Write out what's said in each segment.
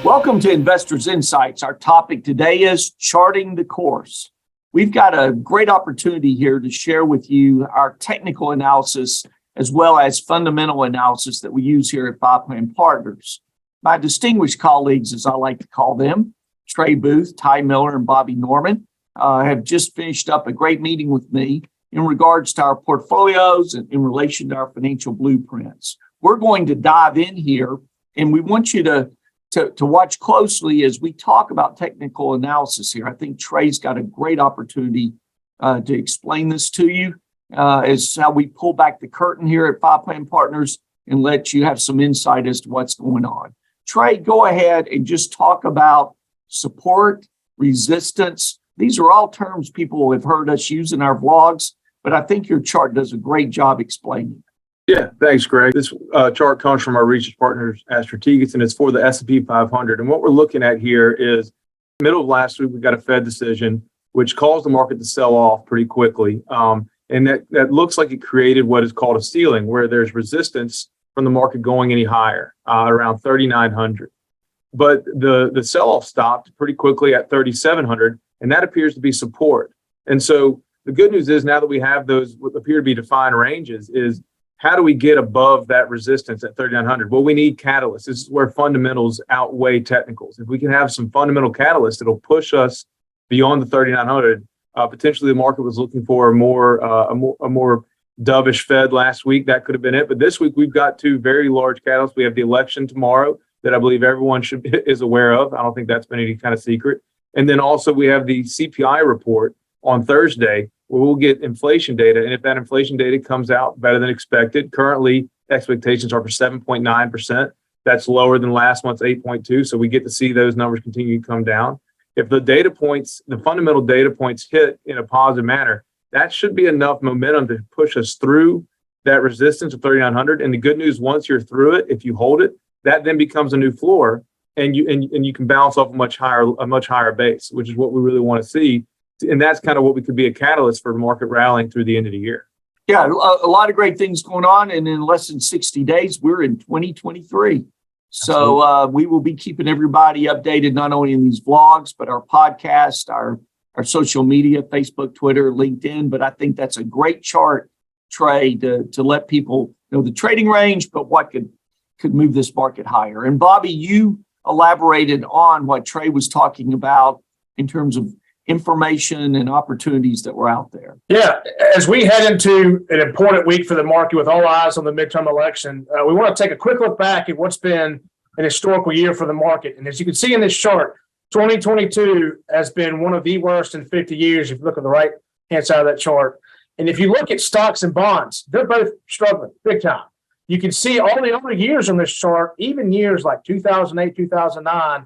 Welcome to Investors Insights. Our topic today is charting the course. We've got a great opportunity here to share with you our technical analysis as well as fundamental analysis that we use here at Five Plan Partners. My distinguished colleagues, as I like to call them, Trey Booth, Ty Miller, and Bobby Norman, have just finished up a great meeting with me in regards to our portfolios and in relation to our financial blueprints. We're going to dive in here, and we want you to watch closely as we talk about technical analysis here. I think Trey's got a great opportunity to explain this to you as how we pull back the curtain here at Five Plan Partners and let you have some insight as to what's going on. Trey, go ahead and just talk about support, resistance. These are all terms people have heard us use in our vlogs, but I think your chart does a great job explaining. Yeah, thanks, Greg. This chart comes from our research partners at Strategics, and it's for the S&P 500. And what we're looking at here is middle of last week, we got a Fed decision, which caused the market to sell off pretty quickly. And that looks like it created what is called a ceiling, where there's resistance from the market going any higher, around 3,900. But the sell-off stopped pretty quickly at 3,700, and that appears to be support. And so the good news is now that we have those what appear to be defined ranges is how do we get above that resistance at 3,900? Well, we need catalysts. This is where fundamentals outweigh technicals. If we can have some fundamental catalysts, it'll push us beyond the 3,900. Potentially, the market was looking for a more dovish Fed last week. That could have been it. But this week, we've got two very large catalysts. We have the election tomorrow that I believe everyone is aware of. I don't think that's been any kind of secret. And then also we have the CPI report on Thursday, where we'll get inflation data. And if that inflation data comes out better than expected, currently expectations are for 7.9%. That's lower than last month's 8.2. So we get to see those numbers continue to come down. If the data points, the fundamental data points hit in a positive manner, that should be enough momentum to push us through that resistance of 3,900. And the good news, once you're through it, if you hold it, that then becomes a new floor, and you can bounce off a much higher base, which is what we really want to see. And that's kind of what we could be a catalyst for market rallying through the end of the year. Yeah, a lot of great things going on. And in less than 60 days, we're in 2023. So we will be keeping everybody updated, not only in these vlogs, but our podcast, our social media, Facebook, Twitter, LinkedIn. But I think that's a great chart, Trey, to let people know the trading range, but what could move this market higher. And Bobby, you elaborated on what Trey was talking about in terms of information and opportunities that were out there. Yeah, as we head into an important week for the market with all eyes on the midterm election, we want to take a quick look back at what's been an historical year for the market. And as you can see in this chart, 2022 has been one of the worst in 50 years, if you look at the right-hand side of that chart. And if you look at stocks and bonds, they're both struggling big time. You can see all the other years on this chart, even years like 2008, 2009,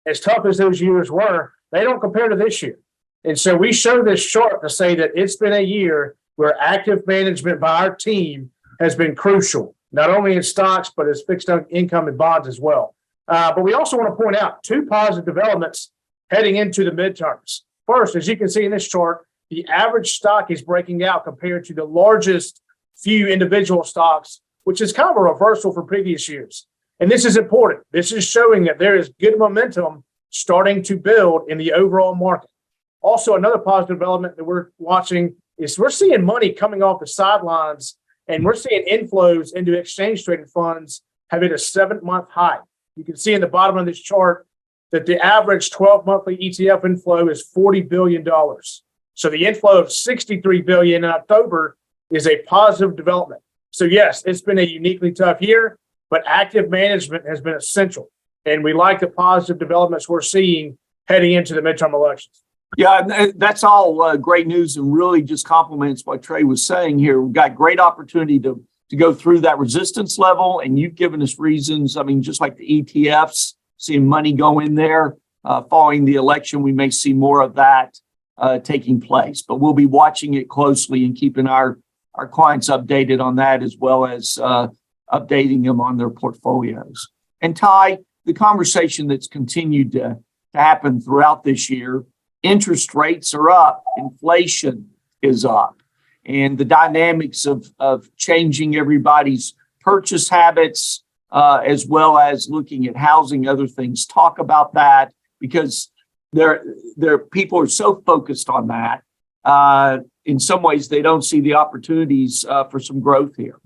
as tough as those years were, they don't compare to this year. And so we show this chart to say that it's been a year where active management by our team has been crucial, not only in stocks, but as fixed income and bonds as well. But we also want to point out two positive developments heading into the midterms. First, as you can see in this chart, the average stock is breaking out compared to the largest few individual stocks, which is kind of a reversal from previous years. And this is important. This is showing that there is good momentum starting to build in the overall market. Also, another positive development that we're watching is we're seeing money coming off the sidelines, and we're seeing inflows into exchange traded funds have hit a 7-month high. You can see in the bottom of this chart that the average 12-monthly ETF inflow is $40 billion. So the inflow of $63 billion in October is a positive development. So yes, it's been a uniquely tough year, but active management has been essential. And we like the positive developments we're seeing heading into the midterm elections. Yeah, that's all great news and really just complements what Trey was saying here. We've got great opportunity to go through that resistance level, and you've given us reasons. I mean, just like the ETFs, seeing money go in there following the election, we may see more of that taking place. But we'll be watching it closely and keeping our clients updated on that, as well as updating them on their portfolios. And Ty, the conversation that's continued to happen throughout this year, interest rates are up, inflation is up. and the dynamics of changing everybody's purchase habits, as well as looking at housing, other things. Talk about that, because people are so focused on that. In some ways, they don't see the opportunities for some growth here.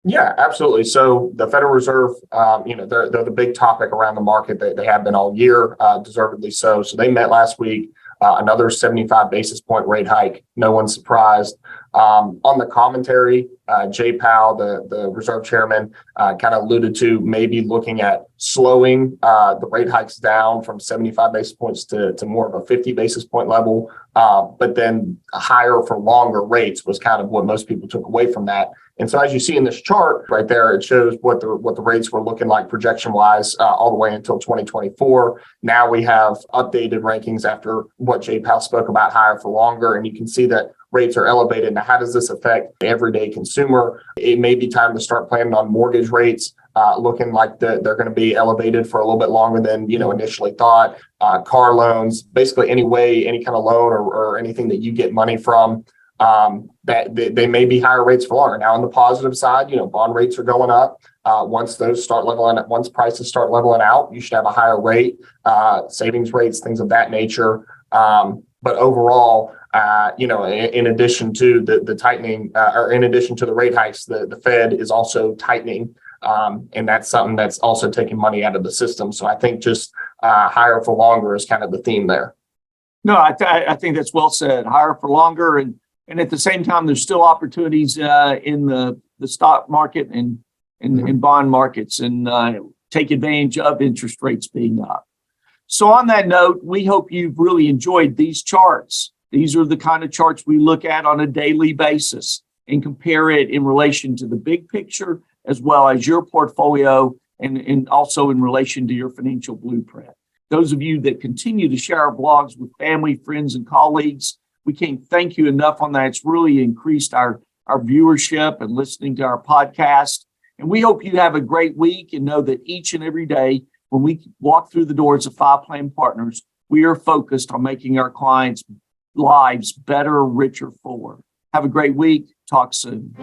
Yeah, absolutely. So the Federal Reserve, they're the big topic around the market. They have been all year, deservedly so. So they met last week, another 75 basis point rate hike. No one's surprised. On the commentary, Jay Powell, the Reserve Chairman, kind of alluded to maybe looking at slowing the rate hikes down from 75 basis points to more of a 50 basis point level. But then higher for longer rates was kind of what most people took away from that. And so as you see in this chart right there, it shows what the rates were looking like projection wise all the way until 2024. Now we have updated rankings after what Jay Powell spoke about, higher for longer. And you can see that rates are elevated. Now, how does this affect the everyday consumer? It may be time to start planning on mortgage rates, looking like they're going to be elevated for a little bit longer than initially thought. Car loans, basically any kind of loan or anything that you get money from, that they may be higher rates for longer. Now, on the positive side, bond rates are going up. Once prices start leveling out, you should have a higher rate, savings rates, things of that nature. But overall, in addition to the tightening, or in addition to the rate hikes, the Fed is also tightening. And that's something that's also taking money out of the system. So I think just higher for longer is kind of the theme there. No, I think that's well said. Higher for longer, and at the same time, there's still opportunities in the stock market and in bond markets, and take advantage of interest rates being up. So on that note, we hope you've really enjoyed these charts. These are the kind of charts we look at on a daily basis and compare it in relation to the big picture, as well as your portfolio, and also in relation to your financial blueprint. Those of you that continue to share our blogs with family, friends, and colleagues, we can't thank you enough on that. It's really increased our viewership and listening to our podcast. And we hope you have a great week, and know that each and every day when we walk through the doors of Five Plan Partners, we are focused on making our clients' lives better, richer, fuller. Have a great week. Talk soon.